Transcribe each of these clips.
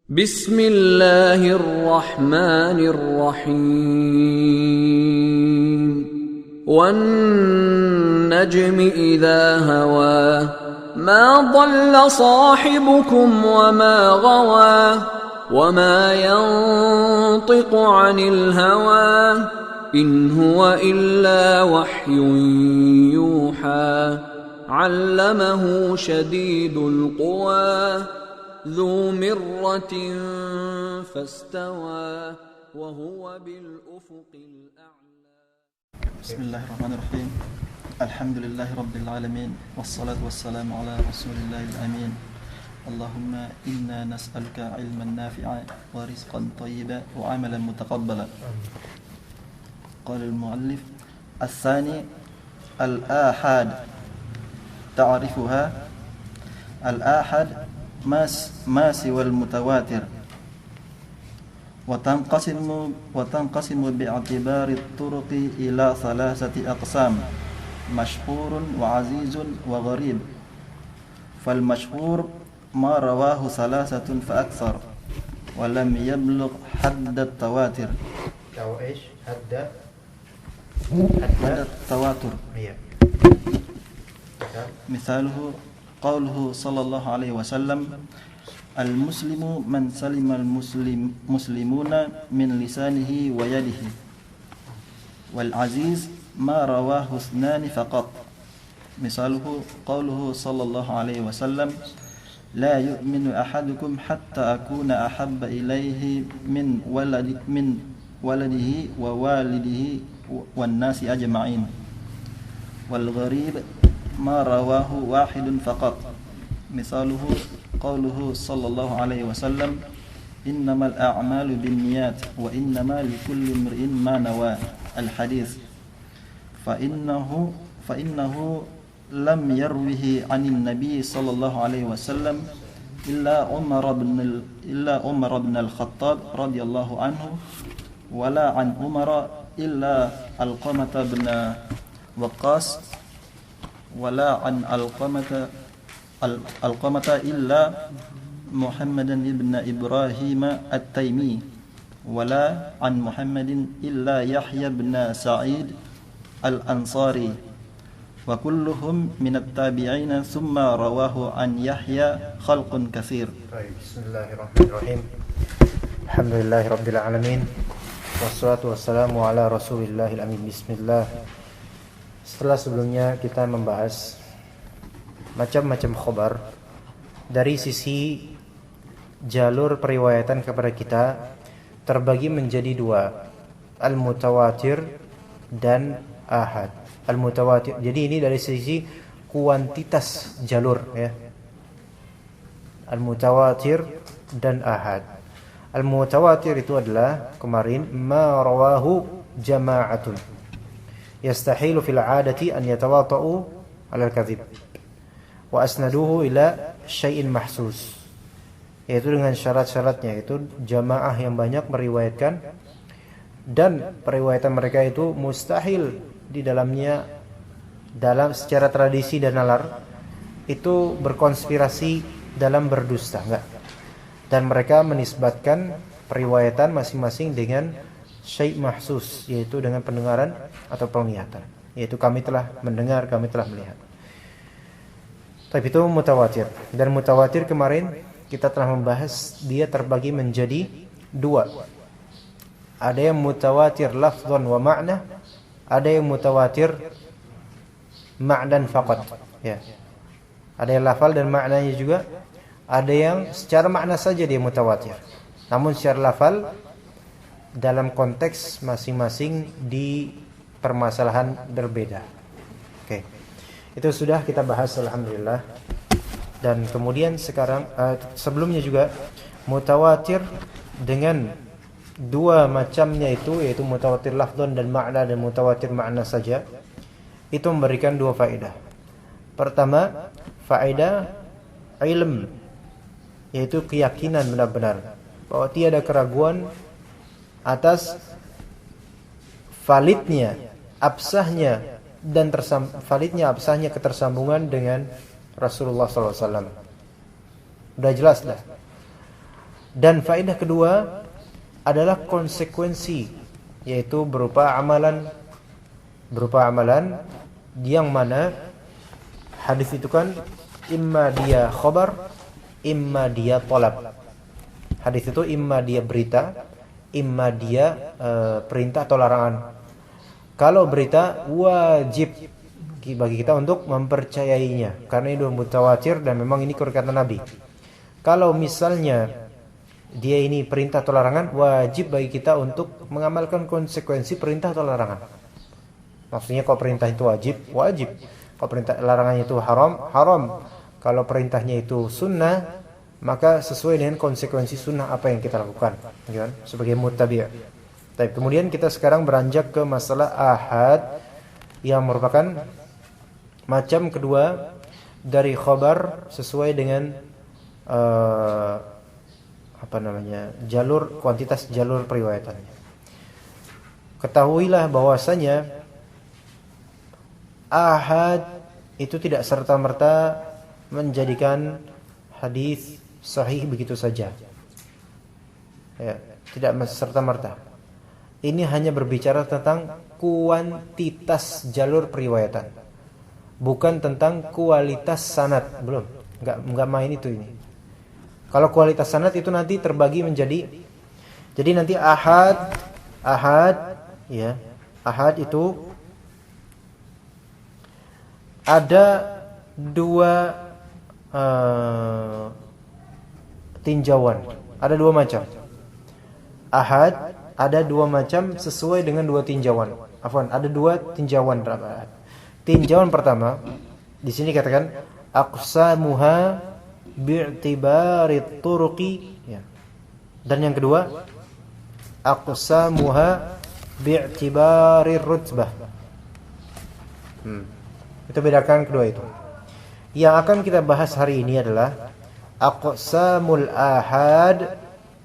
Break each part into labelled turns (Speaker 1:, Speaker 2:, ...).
Speaker 1: Bismillahirrahmanirrahim. Wan-najmi idza hawa ma dhalla sahibukum wa ma ghawa wa ma yantiqu 'anil hawa in huwa illa wahyun yuha 'allamahu shadidul quwa ذو مرة فاستوى وهو بالأفق الأعلى.
Speaker 2: بسم الله الرحمن الرحيم. الحمد لله رب العالمين والصلاة والسلام على رسول الله الأمين. اللهم إنا نسألك علما نافعا ورزقا طيبا وعملا متقبلا. قال المؤلف: الثاني الآحاد. تعرفها؟ الآحاد ما سوى المتواتر وتنقسم باعتبار الطرق إلى ثلاثة أقسام: مشهور وعزيز وغريب. فالمشهور ما رواه ثلاثة فأكثر ولم يبلغ حد التواتر.
Speaker 3: أو إيش؟ حد
Speaker 2: التواتر. مثاله قوله صلى الله عليه وسلم: المسلم من سلم المسلمون من لسانه ويده. والعزيز ما رواه اثنان فقط. مثاله قوله صلى الله عليه وسلم: لا يؤمن أحدكم حتى أكون أحب إليه من ولده ووالده والناس أجمعين. والغريب ما رواه واحد فقط. مثاله قوله صلى الله عليه وسلم: إنما الأعمال بالنيات وإنما لكل امرئ ما نوى. الحديث. فإنه لم يروه عن النبي صلى الله عليه وسلم إلا عمر بن الخطاب رضي الله عنه، ولا عن عمر إلا علقمة بن وقاص، ولا عن علقمة إلا محمد بن إبراهيم التيمي، ولا عن محمد إلا يحيى بن سعيد الأنصاري، وكلهم من التابعين ثم رواه عن يحيى خلق كثير.
Speaker 3: بسم الله الرحمن الرحيم. الحمد لله رب العالمين والصلاة والسلام على رسول الله الأمين. Bismillah. Setelah sebelumnya kita membahas macam-macam khobar dari sisi jalur periwayatan kepada kita terbagi menjadi dua, al-mutawatir dan ahad. Al-mutawatir, jadi ini dari sisi kuantitas jalur ya. Al-mutawatir dan ahad. Al-mutawatir itu adalah kemarin ma rawahu jama'atun yastahilu fil 'adati an yatawata'u 'ala al-kadhib wa asnaduhu ila syai'in mahsus, yaitu dengan syarat-syaratnya, yaitu jamaah yang banyak meriwayatkan dan periwayatan mereka itu mustahil di dalamnya dalam secara tradisi dan nalar itu berkonspirasi dalam berdusta, enggak. Dan mereka menisbatkan periwayatan masing-masing dengan syai' mahsus, yaitu dengan pendengaran atau penglihatan, yaitu kami telah mendengar, kami telah melihat. Tapi itu mutawatir. Dan mutawatir kemarin kita telah membahas dia terbagi menjadi dua. Ada yang mutawatir lafzan wa ma'na, ada yang mutawatir ma'nan faqat ya. Ada yang lafal dan maknanya juga, ada yang secara makna saja dia mutawatir, namun secara lafal dalam konteks masing-masing di permasalahan berbeda. Oke. Itu sudah kita bahas alhamdulillah. Dan kemudian sekarang sebelumnya juga mutawatir dengan dua macamnya itu, yaitu mutawatir lafzan dan makna dan mutawatir makna saja, itu memberikan dua faedah. Pertama, faedah ilm, yaitu keyakinan benar-benar bahwa tiada keraguan atas validnya, absahnya dan validnya absahnya ketersambungan dengan Rasulullah SAW. Udah jelas dah. Dan faedah kedua adalah konsekuensi, yaitu berupa amalan yang mana hadis itu kan imma dia khabar, imma dia talab. Hadis itu imma dia berita, imma dia perintah atau larangan. Kalau berita, wajib bagi kita untuk mempercayainya karena itu mutawatir dan memang ini perkataan Nabi. Kalau misalnya dia ini perintah atau larangan, wajib bagi kita untuk mengamalkan konsekuensi perintah atau larangan. Maksudnya kalau perintah itu wajib. Kalau perintah larangannya itu haram. Kalau perintahnya itu sunnah, maka sesuai dengan konsekuensi sunnah apa yang kita lakukan, kan? Sebagai muttabi'. Tapi kemudian kita sekarang beranjak ke masalah ahad yang merupakan macam kedua dari khabar sesuai dengan kuantitas jalur periwayatannya. Ketahuilah bahwasanya ahad itu tidak serta-merta menjadikan hadis sahih begitu saja. Ya, tidak serta-merta. Ini hanya berbicara tentang kuantitas jalur periwayatan, bukan tentang kualitas sanad. Enggak main itu ini. Kalau kualitas sanad itu nanti terbagi menjadi, jadi nanti ahad itu ada dua tinjauan, ada dua macam. Ahad ada dua macam sesuai dengan dua tinjauan. Ada dua tinjauan dalam ahad. Tinjauan pertama di sini katakan aqsamuha bi'tibari turuqi, ya. Dan yang kedua aqsamuha bi'tibari rutbah. Itu bedakan kedua itu. Yang akan kita bahas hari ini adalah aqsamul ahad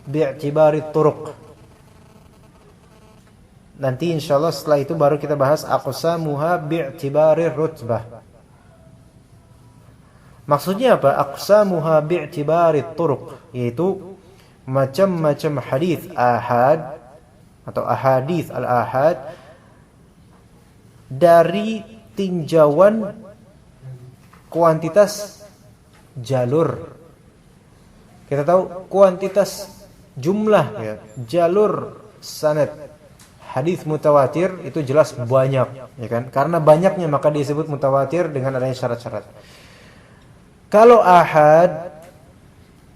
Speaker 3: bi'tibari turuq. Nanti insyaallah setelah itu baru kita bahas aqsamuha bi'tibari rutbah. Maksudnya apa? Aqsamuha bi'tibari turuq, yaitu macam-macam hadis ahad atau ahadits al-ahad dari tinjauan kuantitas jalur. Kita tahu kuantitas jumlah, ya, jalur sanad hadis mutawatir itu jelas banyak, ya kan? Karena banyaknya maka disebut mutawatir dengan adanya syarat-syarat. Kalau ahad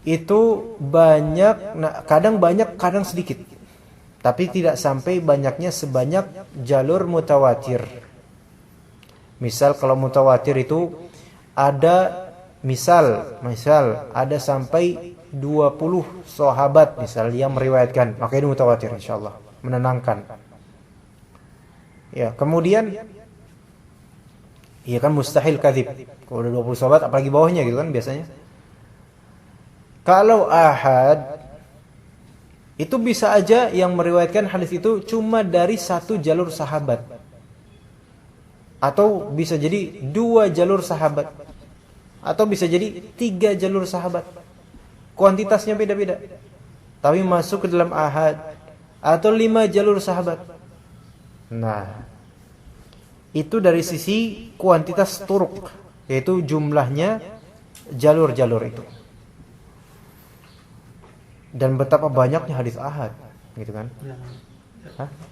Speaker 3: itu banyak, kadang banyak, kadang sedikit. Tapi tidak sampai banyaknya sebanyak jalur mutawatir. Misal kalau mutawatir itu ada misal ada sampai 20 sahabat misal yang meriwayatkan, maka ini mutawatir insyaallah, menenangkan. Ya, kemudian iya kan mustahil kadzib. Kalau ada 20 sahabat apalagi bawahnya gitu kan biasanya. Kalau ahad itu bisa aja yang meriwayatkan hadis itu cuma dari satu jalur sahabat. Atau bisa jadi 2 jalur sahabat. Atau bisa jadi 3 jalur sahabat. Kuantitasnya beda-beda. Tapi masuk ke dalam ahad. Atau 5 jalur sahabat. Nah, itu dari sisi kuantitas turuk, yaitu jumlahnya jalur-jalur itu. Dan betapa banyaknya hadis ahad, gitu kan?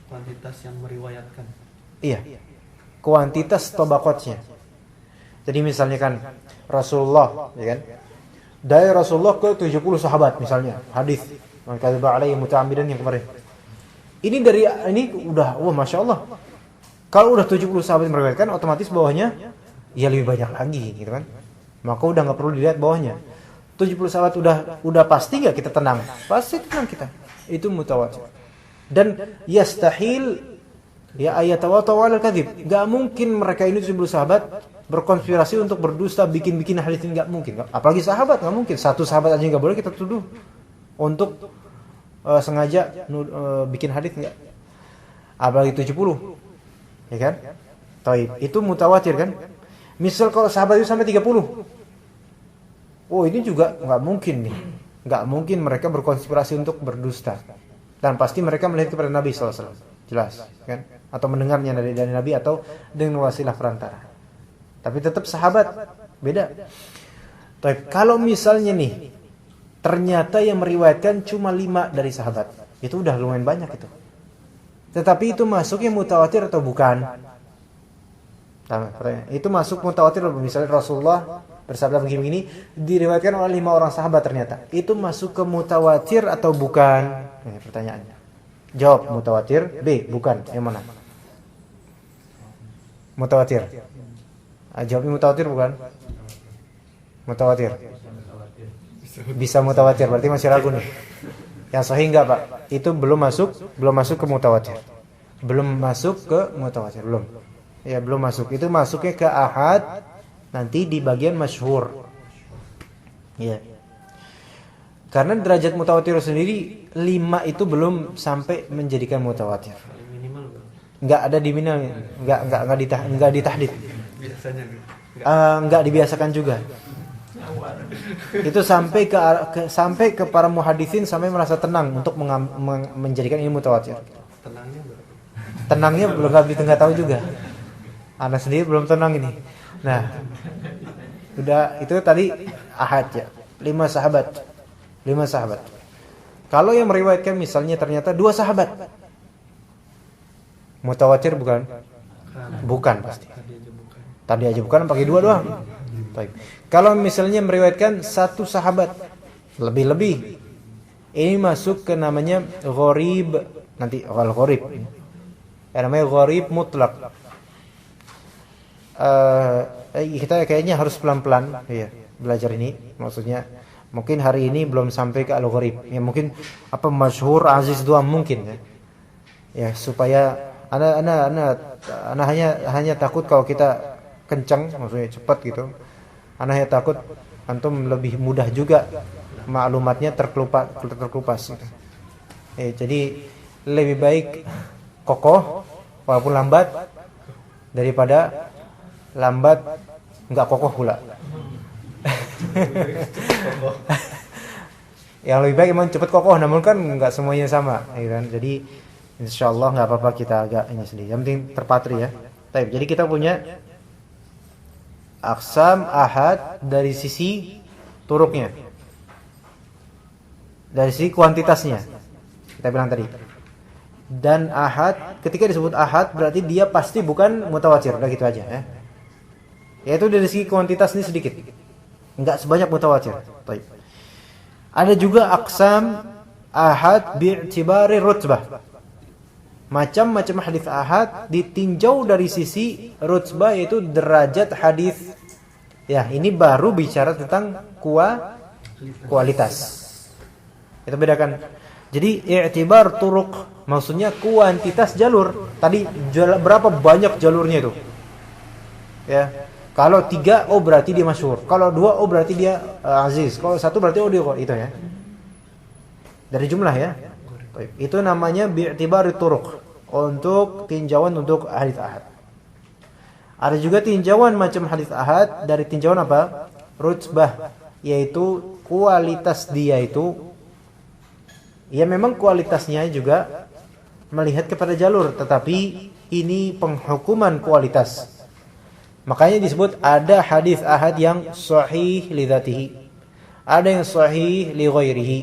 Speaker 4: Kuantitas yang meriwayatkan.
Speaker 3: Iya. Kuantitas tabaqatnya. Jadi misalnya kan Rasulullah, ya kan? Dari Rasulullah ke 70 sahabat misalnya, hadis man kadzaba alaihi muta'ammidan yang kemarin. Ini udah Masya Allah. Kalau udah 70 sahabat meriwayatkan, otomatis bawahnya ya lebih banyak lagi, gitu kan? Maka udah enggak perlu dilihat bawahnya. 70 sahabat udah pasti enggak kita tenang? Pasti tenang kita. Itu mutawatir. Dan yastahil ya ayatawatu 'alal kadzib. Enggak mungkin mereka ini 70 sahabat berkonspirasi untuk berdusta bikin-bikin hadis ini, enggak mungkin. Apalagi sahabat, enggak mungkin. Satu sahabat aja enggak boleh kita tuduh untuk sengaja bikin hadis, enggak. Apalagi 70. Ya kan? Taib. Itu mutawatir kan? Misal kalau sahabat itu sampai 30. Oh, ini juga enggak mungkin nih. Nggak mungkin mereka berkonspirasi untuk berdusta. Dan pasti mereka melihat kepada Nabi SAW. Jelas, kan? Atau mendengarnya dari Nabi atau dengan wasilah perantara. Tapi tetap sahabat, beda. Tapi kalau misalnya nih, ternyata yang meriwayatkan cuma 5 dari sahabat, itu udah lumayan banyak itu. Tetapi itu masuknya mutawatir atau bukan? Nah, itu masuk mutawatir, misalnya Rasulullah bersabda begini, diriwayatkan oleh 5 orang sahabat ternyata. Itu masuk ke mutawatir atau bukan? Ini pertanyaannya. Jawab mutawatir, B bukan. Yang mana? Mutawatir. Jawabnya mutawatir bukan? Mutawatir. Bisa mutawatir, berarti masih ragu nih. Yang sahih enggak, Pak? Itu belum masuk ke mutawatir. Belum masuk ke mutawatir, belum. Ya, belum masuk. Itu masuknya ke ahad nanti di bagian masyhur. Ya. Karena derajat mutawatir sendiri 5 itu belum sampai menjadikan mutawatir.
Speaker 4: Minimal
Speaker 3: Enggak ada di minimal, enggak ditahdid.
Speaker 4: biasanya
Speaker 3: Enggak dibiasakan juga. Itu sampai ke para muhaditsin sampai merasa tenang untuk menjadikan ini mutawatir.
Speaker 4: tenangnya berapa?
Speaker 3: Tenangnya belum nggak tahu juga. Anak sendiri belum tenang ini. Nah, udah itu tadi ahad ya. 5 sahabat. Kalau yang meriwayatkan misalnya ternyata 2 sahabat, mutawatir bukan? Bukan pasti. Tadi aja bukan, pakai 2 doang. Baik. Kalau misalnya meriwayatkan 1 sahabat lebih-lebih, ini masuk ke namanya gharib. Nanti gharib. Namanya gharib mutlak. Kita kayaknya harus pelan-pelan ya belajar ini. Maksudnya mungkin hari ini belum sampai ke al-gharib. Ya mungkin masyhur aziz doang mungkin ya. Ya supaya ana hanya takut kalau kita kencang, maksudnya cepat gitu. Ana hanya takut antum lebih mudah juga maklumatnya terkelupas gitu. Jadi lebih baik kokoh walaupun lambat daripada lambat enggak kokoh pula. Yang lebih baik memang cepat kokoh, namun kan enggak semuanya sama, ya kan? Jadi insyaallah enggak apa-apa kita agak ini sendiri. Yang penting terpatri ya. Baik, jadi kita punya aqsam ahad dari sisi turuknya. Dari sisi kuantitasnya. Kita bilang tadi. Dan ahad, ketika disebut ahad berarti dia pasti bukan mutawatir, udah gitu aja ya. Yaitu dari segi kuantitas ini sedikit. Enggak sebanyak mutawatir. Baik. Ada juga aqsam ahad bi'tibari rutbah. Macam-macam hadis ahad ditinjau dari sisi rutbah, yaitu derajat hadis. Ya, ini baru bicara tentang kualitas. Itu bedakan. Jadi i'tibar turuq maksudnya kuantitas jalur. Tadi berapa banyak jalurnya itu? Ya. Kalau 3 berarti dia masyhur. Kalau 2 berarti dia aziz. Kalau 1 berarti dia itu ya. Dari jumlah ya. Itu namanya bi'tibari turuq, untuk tinjauan untuk hadis ahad. Ada juga tinjauan macam hadis ahad dari tinjauan apa? Rutbah, yaitu kualitas dia itu. Ya memang kualitasnya juga melihat kepada jalur, tetapi ini penghukuman kualitas. Makanya disebut ada hadis ahad yang sahih li dzatihi, ada yang sahih li ghairihi,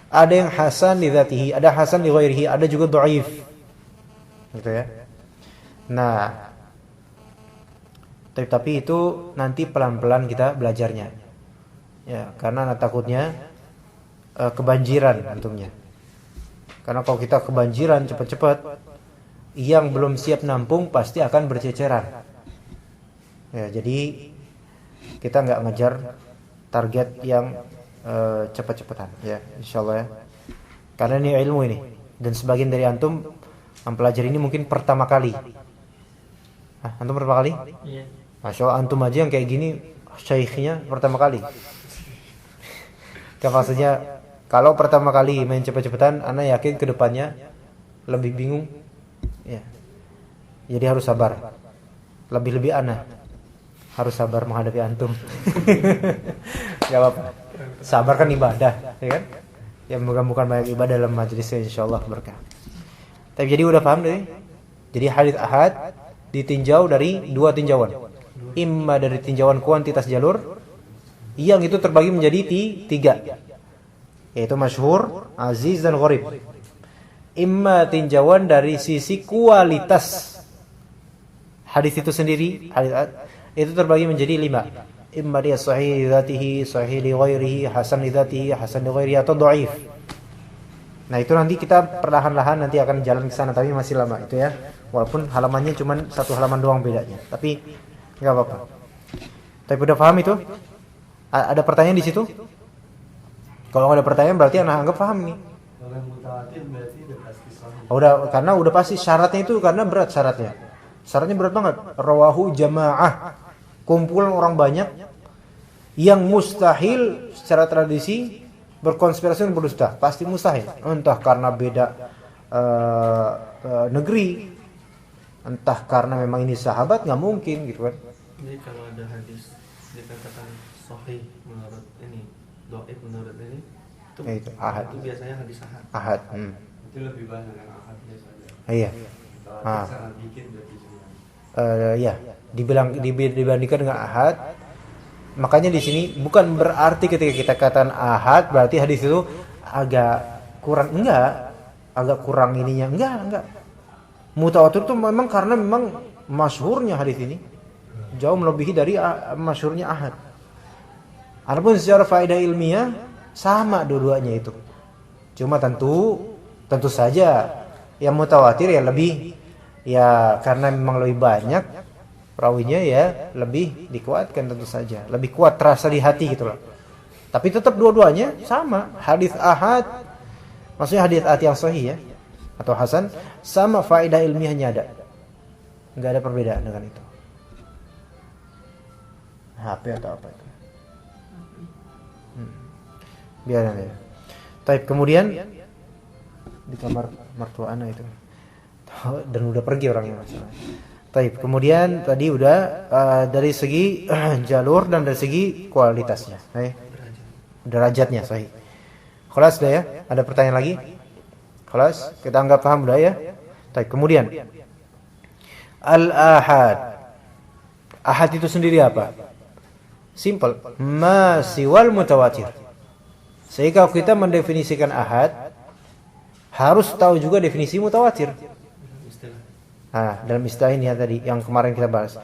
Speaker 3: ada yang hasan li dzatihi, ada hasan li ghairihi, ada juga dhaif. Gitu ya. Nah, tapi itu nanti pelan-pelan kita belajarnya. Ya, karena takutnya kebanjiran antumnya. Karena kalau kita kebanjiran cepat-cepat, yang belum siap nampung pasti akan berceceran. Ya, jadi kita nggak ngejar target yang cepat-cepatan ya, insyaallah ya. Karena ini ilmu ini, dan sebagian dari antum mempelajari ini mungkin pertama kali. Antum pertama kali? Iya. Masya Allah, antum aja yang kayak gini syekhnya pertama kali. Kan maksudnya kalau pertama kali main cepat-cepatan, ana yakin kedepannya lebih bingung. Ya. Jadi harus sabar. Lebih-lebih ana harus sabar menghadapi antum. Gak apa-apa. Sabar kan ibadah, ya kan? Ya bukan banyak ibadah dalam majelisnya, insyaallah berkah. Tapi jadi udah paham deh. Jadi hadits ahad ditinjau dari dua tinjauan. Imma dari tinjauan kuantitas jalur yang itu terbagi menjadi tiga, yaitu masyhur, aziz, dan gharib. Imma tinjauan dari sisi kualitas hadis itu sendiri, hadis itu terbagi menjadi 5. Imma dia sahih li dzatihi, sahih li ghairihi, hasan li dzatihi, hasan li ghairihi, atau dhaif. Nah, itu nanti kita perlahan-lahan nanti akan jalan ke sana, tapi masih lama itu ya. Walaupun halamannya cuma 1 halaman doang bedanya, tapi enggak apa-apa. Tapi udah paham itu? Ada pertanyaan di situ? Kalau nggak ada pertanyaan berarti anak anggap paham nih.
Speaker 4: Kalau mutawatir berarti udah pasti sahih.
Speaker 3: Karena udah pasti syaratnya itu, karena berat syaratnya. Syaratnya berat banget. Rawahu jamaah, kumpulan orang banyak yang mustahil secara tradisi berkonspirasi dan berdusta. Pasti mustahil. Entah karena beda negeri, entah karena memang ini sahabat, nggak mungkin gitu kan.
Speaker 4: Jadi kalau ada hadis dikatakan sahih menurut ini, dhaif menurut ini,
Speaker 3: itu ahad.
Speaker 4: Itu biasanya hadis ahad.
Speaker 3: Ahad.
Speaker 4: Itu lebih banyak yang ahadnya saja.
Speaker 3: Iya.
Speaker 4: Sangat dikit berarti semua.
Speaker 3: Ya, dibandingkan dengan ahad. Makanya di sini bukan berarti ketika kita katakan ahad berarti hadis itu agak kurang, agak kurang ininya, enggak. Mutawatir itu memang karena memang masyhurnya hadis ini jauh melebihi dari masyhurnya ahad. Adapun secara faedah ilmiah sama dua-duanya itu. Cuma tentu saja yang mutawatir ya lebih, ya karena memang lebih banyak perawinya ya lebih dikuatkan tentu saja. Lebih kuat terasa di hati gitu loh. Tapi tetap dua-duanya sama. Hadis ahad, maksudnya hadis ahad yang sahih ya atau hasan, sama faedah ilmiahnya ada. Enggak ada perbedaan dengan itu. HP atau apa itu? Biar nanti. Tapi kemudian di kamar mertua anak itu. Dan udah pergi orangnya masalah. Taib. Kemudian tadi udah dari segi jalur dan dari segi kualitasnya, derajatnya sahih. Kelas dah ya. Ada pertanyaan lagi? Kelas kita anggap paham dah ya. Taib. Kemudian al-ahad. Ahad itu sendiri apa? Simple. Ma siwal mutawatir. Sehingga kalau kita mendefinisikan ahad harus tahu juga definisi mutawatir. Dalam istilah ini ya tadi yang kemarin kita bahas.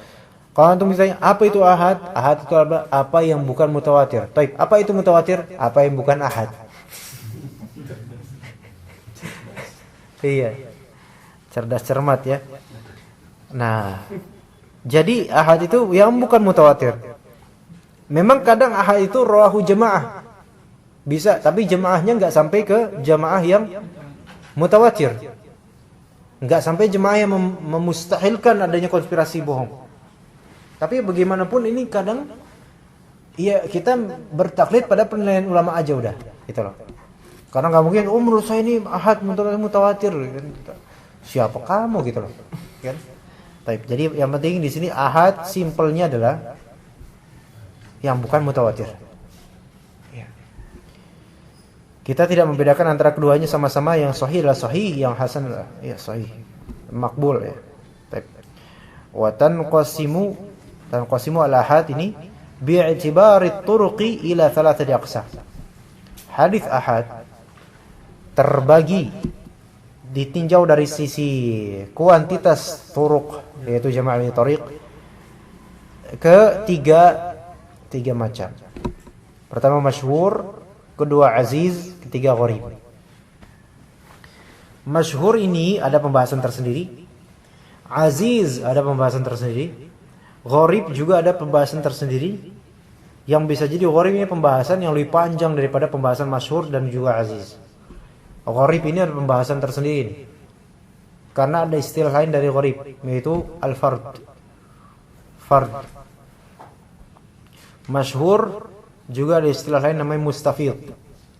Speaker 3: Kalau antum misalnya apa itu ahad? Ahad itu apa yang bukan mutawatir. Taib. Apa itu mutawatir? Apa yang bukan ahad? Iya. Cerdas cermat ya. Nah, jadi ahad itu yang bukan mutawatir. Memang kadang ahad itu rawahu jamaah. Bisa, tapi jamaahnya enggak sampai ke jamaah yang mutawatir. Enggak sampai jemaah yang memustahilkan adanya konspirasi bohong. Tapi bagaimanapun ini kadang ya kita bertaklid pada penilaian ulama aja udah, gitu loh. Karena enggak mungkin menurut saya ini ahad mutawatir. Siapa kamu gitu loh. Kan? Baik, jadi yang penting di sini ahad simpelnya adalah yang bukan mutawatir. Kita tidak membedakan antara keduanya, sama-sama yang sahih adalah sahih, yang hasan adalah ya sahih, makbul ya. Baik. Wa tanqasimu al-ahad ini bi'tibari turuqi ila thalathati aqsam. Hadis ahad terbagi ditinjau dari sisi kuantitas turuq, yaitu jama' tariq, ke tiga macam. Pertama masyhur, kedua aziz, ketiga gharib. Masyhur ini ada pembahasan tersendiri, aziz ada pembahasan tersendiri, gharib juga ada pembahasan tersendiri. Yang bisa jadi gharib ini pembahasan yang lebih panjang daripada pembahasan masyhur dan juga aziz. Gharib ini ada pembahasan tersendiri karena ada istilah lain dari gharib, yaitu al-fard. Fard. Masyhur juga ada istilah lain namanya mustafid.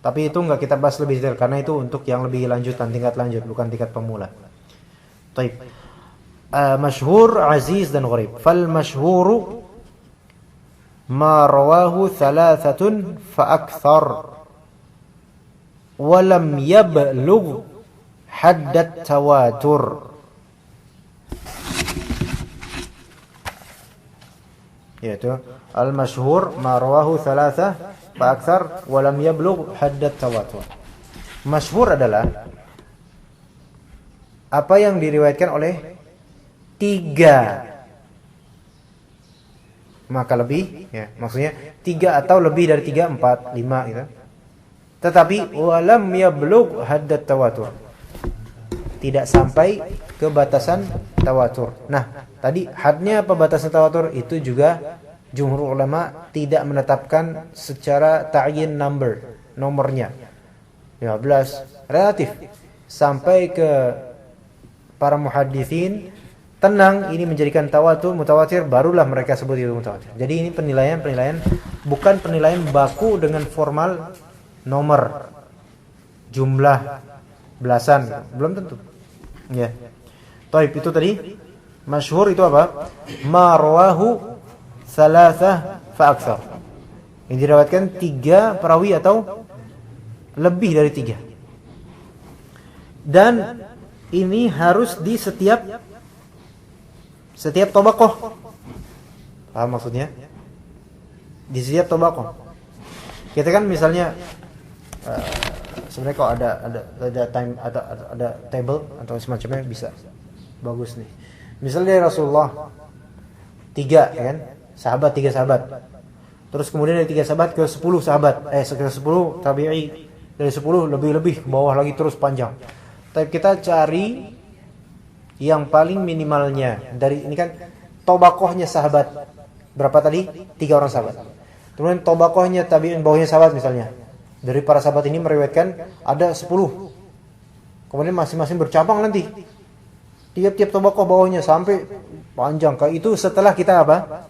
Speaker 3: Tapi itu enggak kita bahas lebih detail karena itu untuk yang lebih lanjutan, tingkat lanjut, bukan tingkat pemula. ma rawahu thalathatun fa akthar wa lam yablugh haddat tawatur. Yaitu al-masyhur ma rawahu thalatha fa akthar wa lam yablugh haddat tawatur. Masyhur adalah apa yang diriwayatkan oleh 3 maka lebih, ya, maksudnya 3 atau lebih dari 3, 4, 5 gitu. Tetapi walam yablugh haddat tawatur, tidak sampai ke batasan tawatur. Nah, tadi hadnya apa batasan tawatur itu juga jumhur ulama tidak menetapkan secara ta'yin nomornya. 15 relatif sampai ke para muhadditsin tenang, ini menjadikan mutawatir, barulah mereka sebut itu mutawatir. Jadi ini penilaian bukan penilaian baku dengan formal nomor, jumlah, belasan, belum tentu. Ya. Taib, itu tadi masyhur itu apa? Ma rawahu thalatha fa aktsar. Ini diriwayatkan 3 perawi atau lebih dari 3. Dan ini harus di setiap tabaqah. Paham maksudnya? Di setiap tabaqah. Kita kan misalnya sebenarnya kalau ada time ada table atau semacamnya bisa bagus nih. Misalnya dari Rasulullah 3 kan? 3 sahabat. Terus kemudian dari 3 sahabat ke 10 sahabat. Ke 10 tabi'i, dari 10 lebih ke bawah lagi terus panjang. Tapi kita cari yang paling minimalnya dari ini kan tabaqahnya sahabat. Berapa tadi? 3 orang sahabat. Kemudian tabaqahnya tabi'in, bawahnya sahabat misalnya. Dari para sahabat ini meriwayatkan ada 10. Kemudian masing-masing bercabang nanti. Tiap-tiap tabaqah bawahnya sampai panjang. Kayak itu setelah kita apa?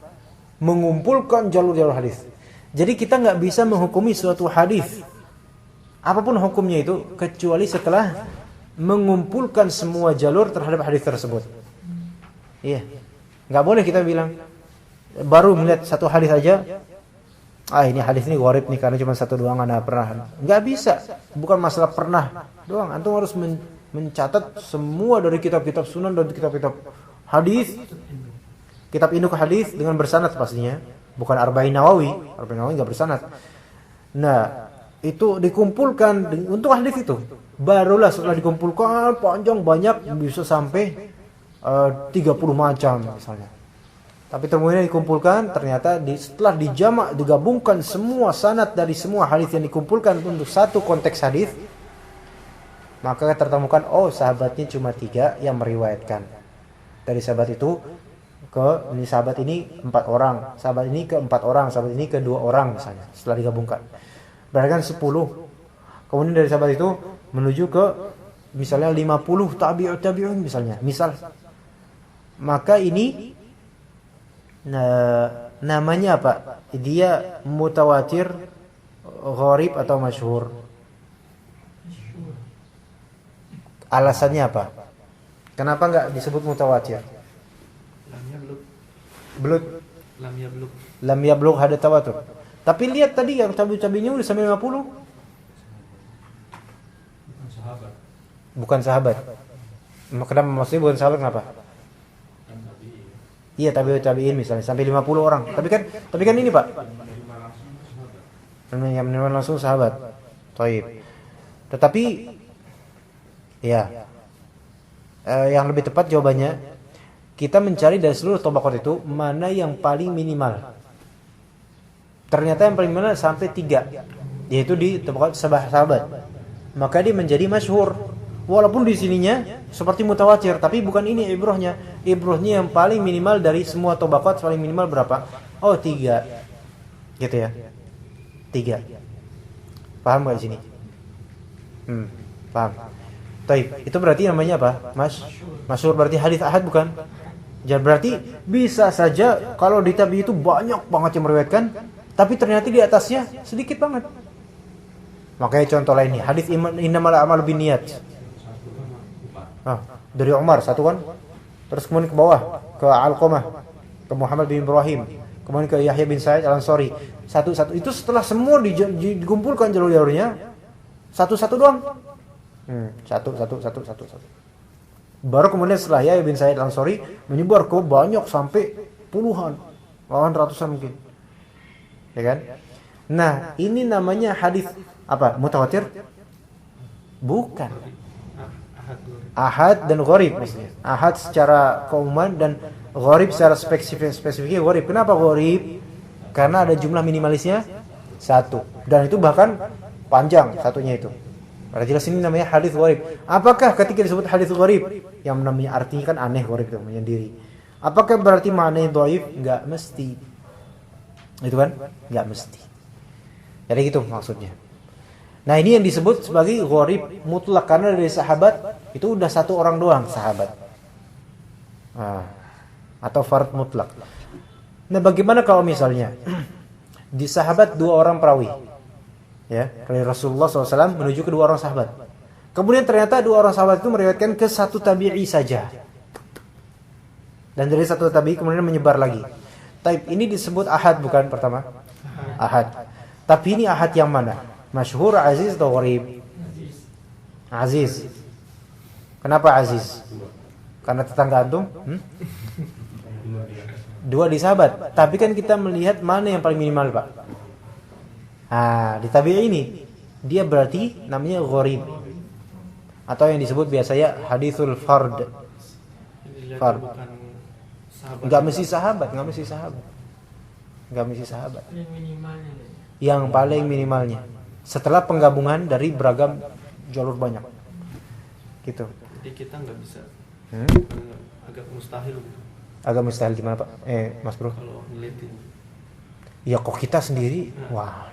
Speaker 3: Mengumpulkan jalur-jalur hadis. Jadi kita nggak bisa menghukumi suatu hadis apapun hukumnya itu kecuali setelah mengumpulkan semua jalur terhadap hadis tersebut. Iya. Nggak boleh kita bilang baru melihat satu hadis aja, ini hadis ini gharib nih karena cuma satu doang ana pernah. Nggak bisa. Bukan masalah pernah doang. Antum harus mencatat semua dari kitab-kitab sunan dan kitab-kitab hadis. Kitab induk hadis dengan bersanad pastinya. Bukan Arba'in Nawawi. Arba'in Nawawi nggak bersanad. Nah, itu dikumpulkan untuk hadis itu. Barulah setelah dikumpulkan panjang banyak bisa sampai 30 macam misalnya. Tapi kemudian dikumpulkan ternyata setelah dijamak digabungkan semua sanad dari semua hadis yang dikumpulkan untuk satu konteks hadis, maka tertemukan sahabatnya cuma 3 yang meriwayatkan. Dari sahabat itu ini sahabat ini 4 orang, sahabat ini ke 4 orang, sahabat ini ke 2 orang misalnya. Setelah digabungkan berarti kan 10. Kemudian dari sahabat itu menuju ke misalnya 50 tabi'un misalnya. Maka ini namanya apa? Dia mutawatir, gharib atau masyhur. Alasannya apa? Kenapa enggak disebut mutawatir? Lam yablugh hadat tawatur. Tapi lihat tadi yang tabi-tabinya udah sampai 50. Bukan sahabat. Kenapa maksudnya bukan sahabat kenapa? Iya, tabi'in misalnya sampai 50 orang. Tapi kan ini, Pak. Yang menerima langsung sahabat. Thaib. Tetapi ya. Yang lebih tepat jawabannya kita mencari dari seluruh tabaqat itu mana yang paling minimal. Ternyata yang paling minimal sampai 3, yaitu di tabaqat sahabat. Maka dia menjadi masyhur. Walaupun di sininya seperti mutawatir, tapi bukan ini ibrahnya. Ibrahnya yang paling minimal dari semua tabaqat paling minimal berapa? 3. Gitu ya. 3. Paham enggak di sini? Paham. Taib. Itu berarti namanya apa? Masyhur berarti hadis ahad bukan? Jadi berarti bisa saja kalau di tabi itu banyak banget yang meriwayatkan, tapi ternyata di atasnya sedikit banget. Makanya contoh lainnya, hadis innamal a'malu binniyat. Dari Umar satu kan, terus kemudian ke bawah ke Alqamah, ke Muhammad bin Ibrahim, kemudian ke Yahya bin Sa'id Al-Ansari, satu-satu. Itu setelah semua dikumpulkan jalur-jalurnya, satu-satu doang. Satu. Baru kemudian setelah Yahya bin Sa'id Al-Ansari menyebar ke banyak sampai puluhan, bahkan ratusan mungkin. Ya kan? Nah, ini namanya hadis apa? Mutawatir? Bukan. Ahad dan gharib maksudnya. Ahad secara keumuman dan gharib secara spesifiknya gharib. Kenapa gharib? Karena ada jumlah minimalisnya 1. Dan itu bahkan panjang satunya itu. Pada jelas ini namanya hadis gharib. Apakah ketika disebut hadis gharib yang namanya artinya kan aneh, gharib itu menyendiri. Apakah berarti maknanya dhaif? Enggak mesti. Itu kan? Enggak mesti. Jadi gitu maksudnya. Nah, ini yang disebut sebagai gharib mutlak karena dari sahabat itu udah satu orang doang sahabat. Atau fard mutlak. Nah, bagaimana kalau misalnya di sahabat 2 orang perawi? Ya, dari Rasulullah SAW menuju ke 2 orang sahabat. Kemudian ternyata 2 orang sahabat itu meriwayatkan ke 1 tabi'i saja. Dan dari 1 tabi'i kemudian menyebar lagi. Taib ini disebut ahad bukan pertama? Ahad. Tapi ini ahad yang mana? Masyhur, aziz atau gharib? Aziz. Kenapa aziz? Karena tetangga antum? 2 di sahabat. Tapi kan kita melihat mana yang paling minimal, Pak. Di tabi'i ini dia berarti namanya gharib. Atau yang disebut biasanya hadithul fard. Fard. Enggak mesti sahabat. Yang paling minimalnya. Setelah penggabungan dari beragam jalur banyak. Gitu.
Speaker 4: Jadi kita nggak bisa agak mustahil gitu.
Speaker 3: Agak mustahil gimana, Pak? Mas Bro.
Speaker 4: Kalau ngeliatin.
Speaker 3: Ya kok kita sendiri, wah.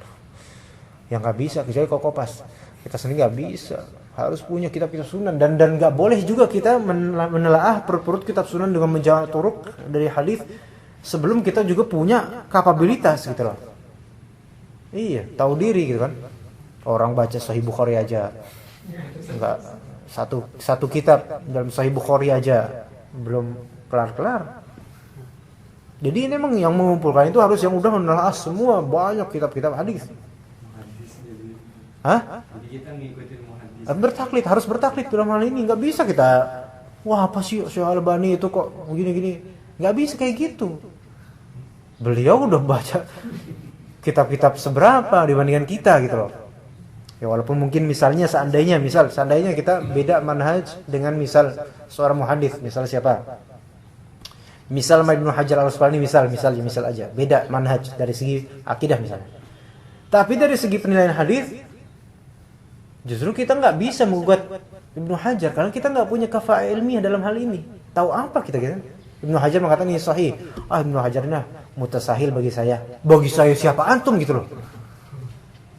Speaker 3: Yang nggak bisa, kecuali kok Kopas. Kita sendiri nggak bisa. Harus punya kitab-kitab sunan dan nggak boleh juga kita menelaah perut kitab sunan dengan menjawab turuk dari hadis sebelum kita juga punya kapabilitas gitu loh. Iya, tahu diri gitu kan. Orang baca Sahih Bukhari aja enggak satu kitab dalam Sahih Bukhari aja belum kelar-kelar. Jadi ini memang yang mengumpulkan itu harus yang udah menelaah semua banyak kitab-kitab hadis. Hah?
Speaker 5: Jadi kita ngikutin muhaddis.
Speaker 3: Bertaklid, harus bertaklid dalam hal ini. Enggak bisa kita wah apa sih Syekh Albani itu kok gini-gini. Enggak bisa kayak gitu. Beliau udah baca kitab-kitab seberapa dibandingkan kita gitu loh. Ya walaupun mungkin misalnya seandainya kita beda manhaj dengan misal seorang muhaddits, misal siapa? Misal Ibnu Hajar Al-Asqalani misal aja. Beda manhaj dari segi akidah misalnya. Tapi dari segi penilaian hadis justru kita nggak bisa menggugat Ibnu Hajar karena kita nggak punya kafa'ah ilmiah dalam hal ini. Tahu apa kita gitu? Ibnu Hajar mengatakan ini sahih. Ibnu Hajar ini mutasahil bagi saya. Bagi saya siapa antum gitu loh.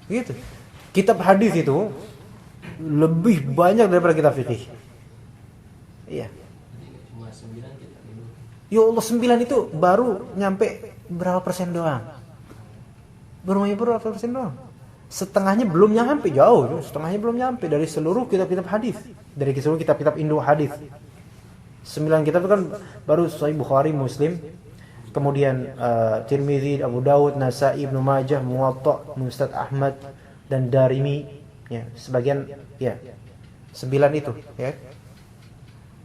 Speaker 3: Gitu. Kitab hadis itu lebih banyak daripada kitab fikih. Iya.
Speaker 5: Cuma 9 kita dulu.
Speaker 3: Ya Allah 9 itu baru nyampe berapa persen doang. Berapa persen doang. Setengahnya belum nyampe jauh. Setengahnya belum nyampe dari seluruh kitab-kitab hadis. Dari seluruh kitab-kitab Indo hadis. 9 kitab itu kan baru Sahih Bukhari, Muslim, kemudian Tirmidzi, Abu Dawud, Nasa'i, Ibnu Majah, Muwatta, Musnad Ahmad dan Darimi, ya, sebagian ya. 9 itu, ya.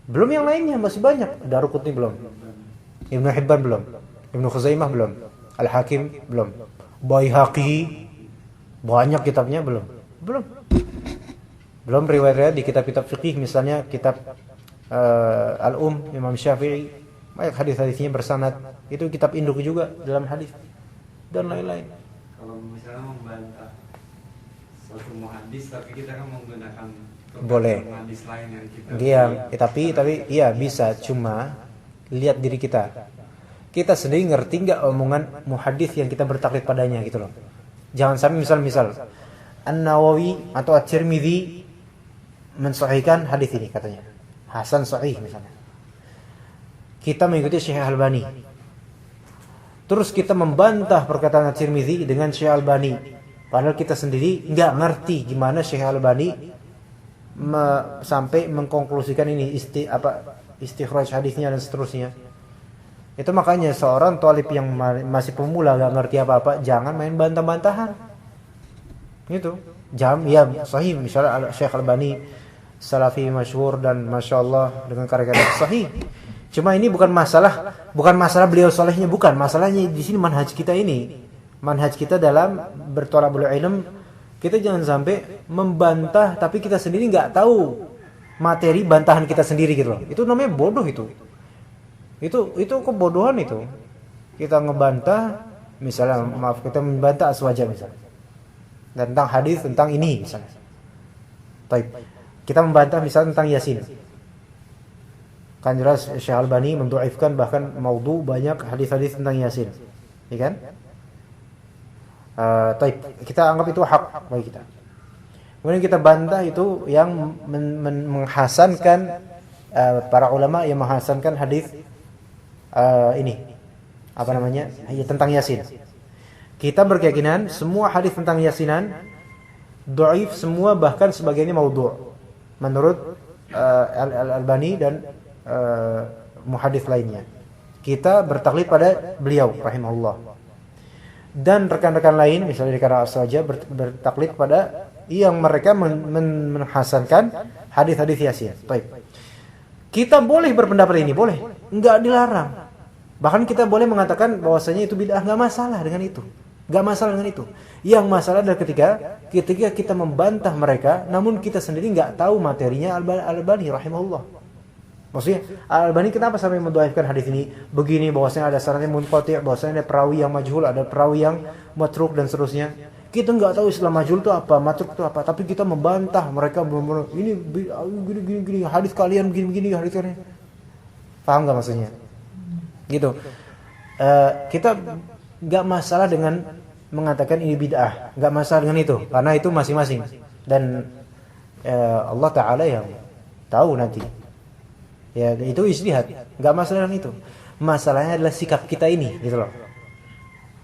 Speaker 3: Belum yang lainnya masih banyak. Daruqutni belum. Ibnu Hibban belum. Ibnu Khuzaimah belum. Al-Hakim belum. Baihaqi banyak kitabnya belum. Belum riwayat-riwayat di kitab-kitab fikih misalnya kitab Al-Um Imam Syafi'i, banyak hadis-hadisnya bersanad. Itu kitab induk juga dalam hadis dan lain-lain.
Speaker 5: Kalau misalnya membantah suatu muhaddis tapi kita kan menggunakan
Speaker 3: boleh
Speaker 5: muhaddis lain yang kita
Speaker 3: tapi iya bisa, cuma lihat diri kita sendiri ngerti nggak omongan muhaddis yang kita bertaklid padanya gitu loh. Jangan sampai misal An-Nawawi atau At-Tirmidzi mensahihkan hadis ini katanya hasan sahih misalnya. Kita mengikuti Syekh Albani. Terus kita membantah perkataan At-Tirmidzi dengan Syekh Albani. Padahal kita sendiri enggak ngerti gimana Syekh Albani sampai mengkonklusikan ini istikhraj hadisnya dan seterusnya. Itu makanya seorang thalib yang masih pemula gak ngerti apa-apa, jangan main bantah-bantahan. Gitu. Ya sahih, misalnya Syekh Albani salafi masyhur dan Masya Allah dengan karya-karya sahih. Cuma ini bukan masalah beliau solehnya, bukan. Masalahnya di sini manhaj kita ini. Manhaj kita dalam berthalabul ilm, kita jangan sampai membantah tapi kita sendiri nggak tahu materi bantahan kita sendiri gitu loh. Itu namanya bodoh itu. Itu kebodohan itu. Kita ngebantah, misalnya maaf kita membantah aswaja misalnya. Dan tentang hadis tentang ini misalnya. Baik. Kita membantah misalnya tentang Yasin. Kan jelas Syekh Albani mendhaifkan bahkan maudhu banyak hadis-hadis tentang Yasin. Ya kan? Taib, kita anggap itu hak bagi kita. Kemudian kita bantah itu yang menghasankan para ulama yang menghasankan hadis ini apa namanya tentang Yasin. Kita berkeyakinan semua hadis tentang Yasinan dhaif semua, bahkan sebagiannya maudhu' menurut Al-Albani dan muhadits lainnya. Kita bertaklid pada beliau rahimahullah. Dan rekan-rekan lain misalnya di Qara saja bertaklid pada yang mereka menhasankan hadis-hadis Yasin. Baik. Kita boleh berpendapat ini, boleh. Enggak dilarang. Bahkan kita boleh mengatakan bahwasanya itu bid'ah, enggak masalah dengan itu. Enggak masalah dengan itu. Yang masalah adalah ketika kita membantah mereka namun kita sendiri enggak tahu materinya Al-Albani rahimahullah. Maksudnya Al-Albani kenapa sampai mendhaifkan hadis ini? Begini, bahwasanya ada sanadnya munqati', bahwasanya ada perawi yang majhul, ada perawi yang matruk dan seterusnya. Kita enggak tahu istilah majhul itu apa, matruk itu apa, tapi kita membantah mereka ini gini hadis kalian begini hadis kalian. Paham enggak maksudnya? Gitu. Kita enggak masalah dengan mengatakan ini bid'ah, enggak masalah dengan itu, karena itu masing-masing. Dan Allah Ta'ala yang tahu nanti. Ya, itu ijtihad, enggak masalah dengan itu. Masalahnya adalah sikap kita ini, gitu loh.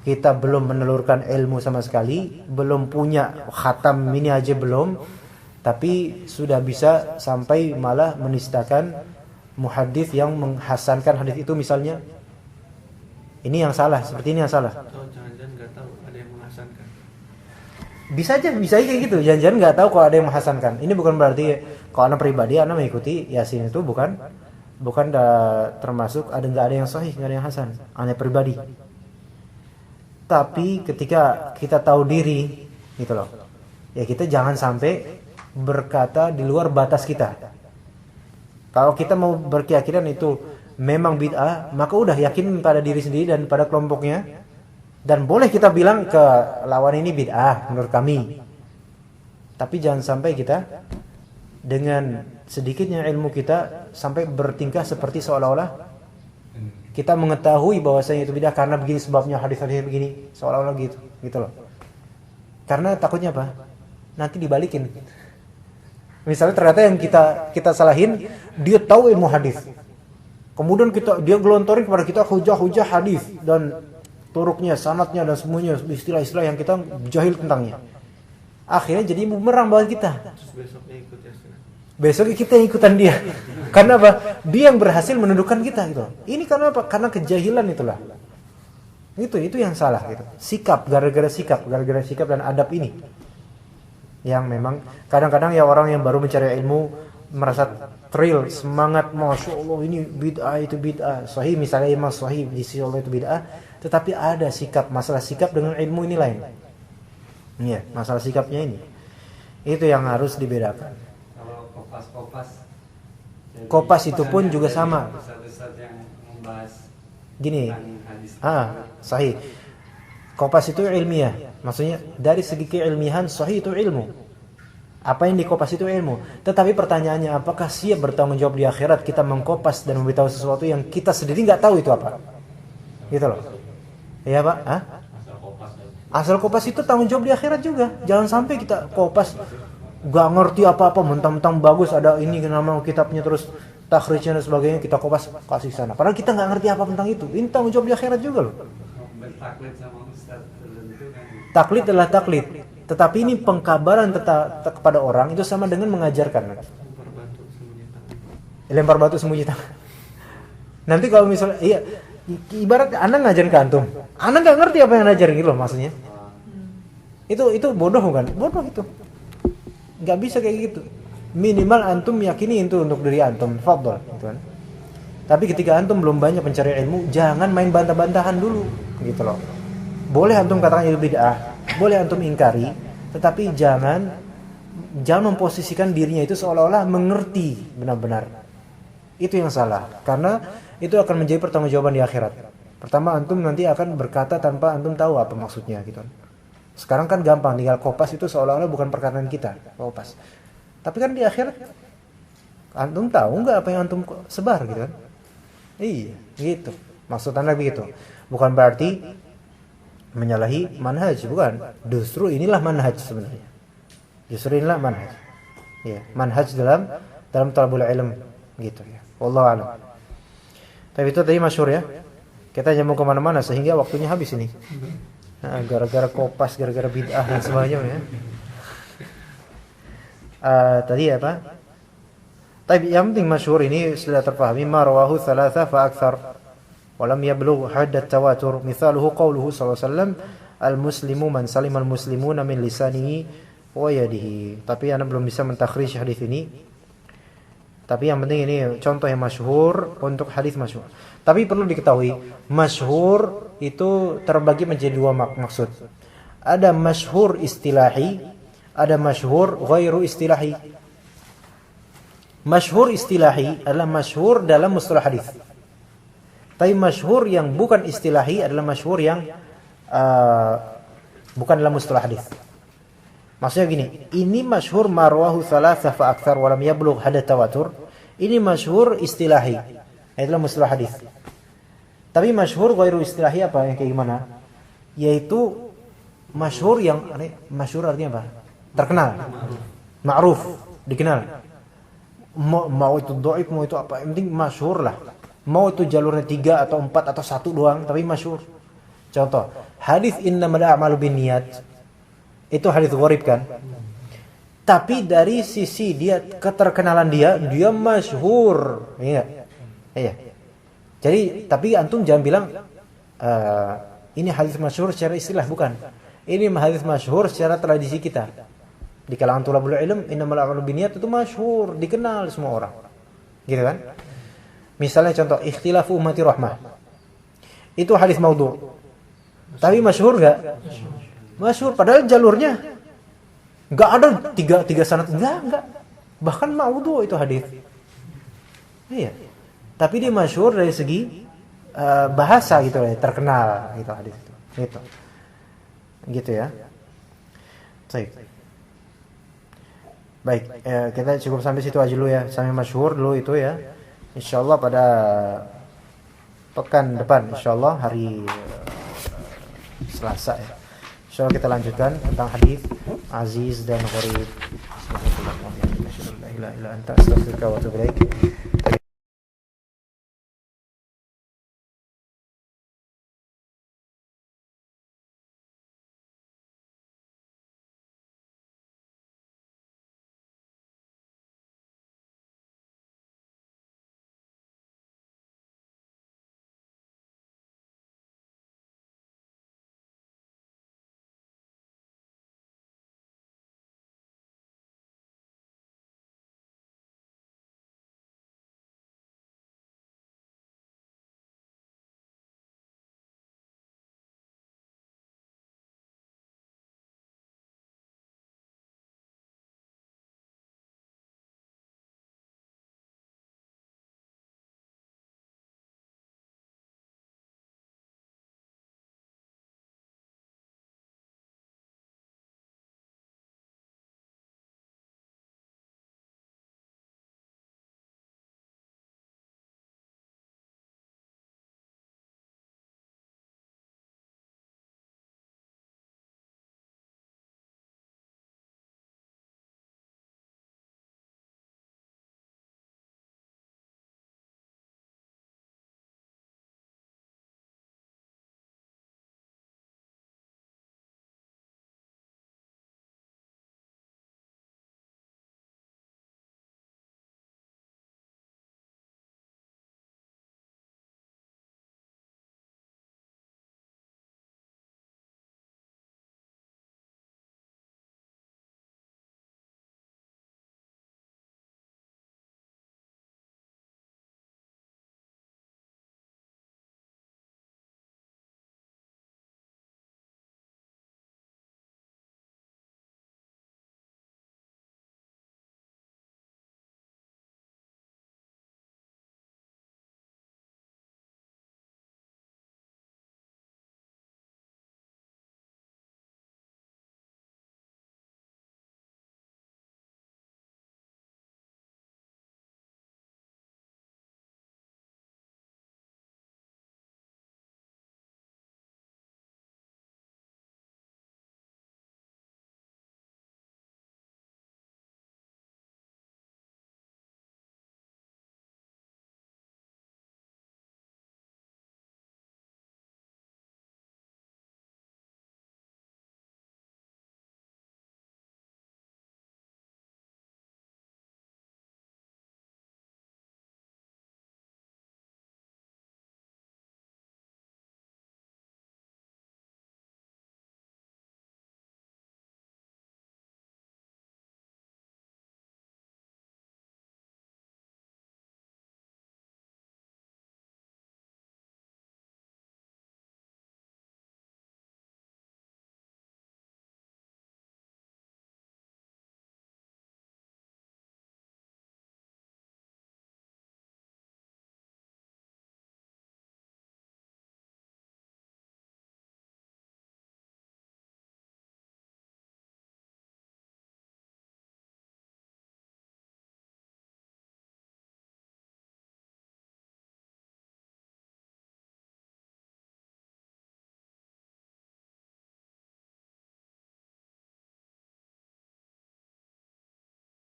Speaker 3: Kita belum menelurkan ilmu sama sekali, belum punya khatam ini aja belum, tapi sudah bisa sampai malah menistakan muhadits yang menghasankan hadis itu misalnya. Ini yang salah, seperti ini yang salah.
Speaker 4: Atau jangan-jangan nggak tahu ada yang menghasankan.
Speaker 3: Bisa aja kayak gitu. Jangan-jangan nggak tahu kalau ada yang menghasankan. Ini bukan berarti kalau anak pribadi anak mengikuti Yasin itu bukan termasuk nggak ada yang sahih, nggak ada yang hasan. Anak pribadi. Tapi ketika kita tahu diri, gitu loh. Ya kita jangan sampai berkata di luar batas kita. Kalau kita mau berkeyakinan itu memang bid'ah, maka udah yakin pada diri sendiri dan pada kelompoknya. Dan boleh kita bilang ke lawan ini bid'ah menurut kami. Tapi jangan sampai kita dengan sedikitnya ilmu kita sampai bertingkah seperti seolah-olah kita mengetahui bahwasanya itu bid'ah karena begini sebabnya, hadis-hadis begini, seolah-olah gitu loh. Karena takutnya apa? Nanti dibalikin. Misalnya ternyata yang kita salahin, dia tahu ilmu hadis. Kemudian dia gelontorin kepada kita hujah-hujah hadis dan turuknya, sanadnya dan semuanya istilah-istilah yang kita jahil tentangnya. Akhirnya jadi bumerang buat kita.
Speaker 4: Terus besoknya ikut Yasin.
Speaker 3: Besoknya kita ikutan dia. Karena apa? Dia yang berhasil menundukkan kita gitu. Ini karena apa? Karena kejahilan itulah. Itu yang salah gitu. Gara-gara sikap dan adab ini. Yang memang kadang-kadang ya orang yang baru mencari ilmu merasa thrill, semangat, Masya Allah ini bid'ah, itu bid'ah. Sahih misalnya memang sahih di sisi Allah itu bid'ah, tetapi ada masalah sikap dengan ilmu ini lain. Iya, masalah sikapnya ini. Itu yang harus dibedakan.
Speaker 5: Kalau
Speaker 3: Kopas itu pun juga sama.
Speaker 5: Ustaz yang membahas
Speaker 3: Gini.
Speaker 5: hadis.
Speaker 3: Sahih. Kopas itu ilmiah. Maksudnya dari segi keilmiahan sahih itu ilmu. Apa yang dikopas itu ilmu. Tetapi pertanyaannya, apakah siap bertanggung jawab di akhirat kita mengkopas dan memberitahu sesuatu yang kita sendiri nggak tahu itu apa? Gitu loh. Iya Pak? Asal kopas itu tanggung jawab di akhirat juga. Jangan sampai kita kopas nggak ngerti apa-apa, mentang-mentang bagus ada ini nama kitabnya terus takhrijnya dan sebagainya kita kopas kasih sana. Padahal kita nggak ngerti apa tentang itu. Ini tanggung jawab di akhirat juga loh.
Speaker 5: Bertaklid sama ustaz tertentu kan.
Speaker 3: Taklid adalah taklid. Tetapi ini pengkabaran kepada orang itu sama dengan mengajarkan.
Speaker 4: Lempar batu sembunyi tangan.
Speaker 3: Lempar batu sembunyi tangan. Nanti kalau misalnya Ibarat Anda ngajarin ke antum, Anda nggak ngerti apa yang ngajarin gitu loh maksudnya. Itu bodoh bukan? Bodoh itu. Nggak bisa kayak gitu. Minimal antum yakini itu untuk diri antum, fadhol, gitu kan. Tapi ketika antum belum banyak mencari ilmu, jangan main bantah-bantahan dulu, gitu loh. Boleh antum katakan itu bid'ah, boleh antum ingkari, tetapi jangan memposisikan dirinya itu seolah-olah mengerti benar-benar. Itu yang salah, karena itu akan menjadi pertanggungjawaban di akhirat. Pertama, antum nanti akan berkata tanpa antum tahu apa maksudnya, gitu. Sekarang kan gampang, tinggal kopas itu seolah-olah bukan perkataan kita, kopas. Tapi kan di akhirat antum tahu nggak apa yang antum sebar, gitu kan? Iya, gitu. Maksud Anda begitu. Bukan berarti menyalahi manhaj, bukan. Justru inilah manhaj sebenarnya. Justru inilah manhaj. Ya, manhaj dalam talabul ilm, gitu ya. Wallahu a'lam. Tapi itu tadi masyhur ya. Kita jangan mau kemana-mana sehingga waktunya habis ini. Nah, gara-gara kopas, gara-gara bid'ah dan sebagainya ya. Tadi apa? Tapi yang penting masyhur ini sudah terpahami, ma rawahu thalatha fa akthar wa lam yablugh hadd at-tawatur. Mithaluhu qawluhu sallallahu alaihi wasallam, al-muslimu man salima al-muslimuna min lisanihi wa yadihi. Tapi ana belum bisa mentakhrij hadis ini. Tapi yang penting ini contoh yang masyhur untuk hadis masyhur. Tapi perlu diketahui, masyhur itu terbagi menjadi dua maksud. Ada masyhur istilahi, ada masyhur ghairu istilahi. Masyhur istilahi adalah masyhur dalam mustalah hadis. Tapi masyhur yang bukan istilahi adalah masyhur yang bukan dalam mustalah hadis. Maksudnya gini, ini masyhur marwahu thalatha fa akthar wa lam yablugh hadd tawatur. Ini masyhur istilahi. Itulah mustalah hadis. Tapi masyhur ghairu istilahi apa yang kayak gimana? Yaitu masyhur yang masyhur artinya apa? Terkenal. Ma'ruf, dikenal. Mau itu dhaif, mau itu apa, yang penting masyhur lah. Mau itu jalurnya 3 atau 4 atau 1 doang, tapi masyhur. Contoh, hadis innamal a'malu binniyat. Itu hadis gharib kan? Tapi dari sisi dia keterkenalan dia masyhur. Iya. Jadi, tapi antum jangan bilang ini hadis masyhur secara istilah, bukan. Ini hadis masyhur secara tradisi kita. Di kalangan thalabul ilm, innamal a'malu binniyat itu masyhur, dikenal semua orang. Gitu kan? Misalnya contoh, ikhtilafu ummati rahmah. Itu hadis maudhu'. Tapi masyhur enggak? Masyhur, padahal jalurnya enggak ada tiga sanad, enggak. Bahkan maudhu' itu hadis. Iya. Tapi dia masyhur dari segi bahasa gitu ya, terkenal gitu hadis itu. Gitu. Gitu ya. Baik, kita cukup sampai situ aja dulu ya, sampai masyhur dulu itu ya. Insyaallah pada pekan depan, insyaallah hari Selasa ya. Insyaallah kita lanjutkan tentang hadis aziz dan gharib. Subhanallah wa bihamdihi, asyhadu an la ilaha illa anta, astaghfiruka wa atubu ilaik.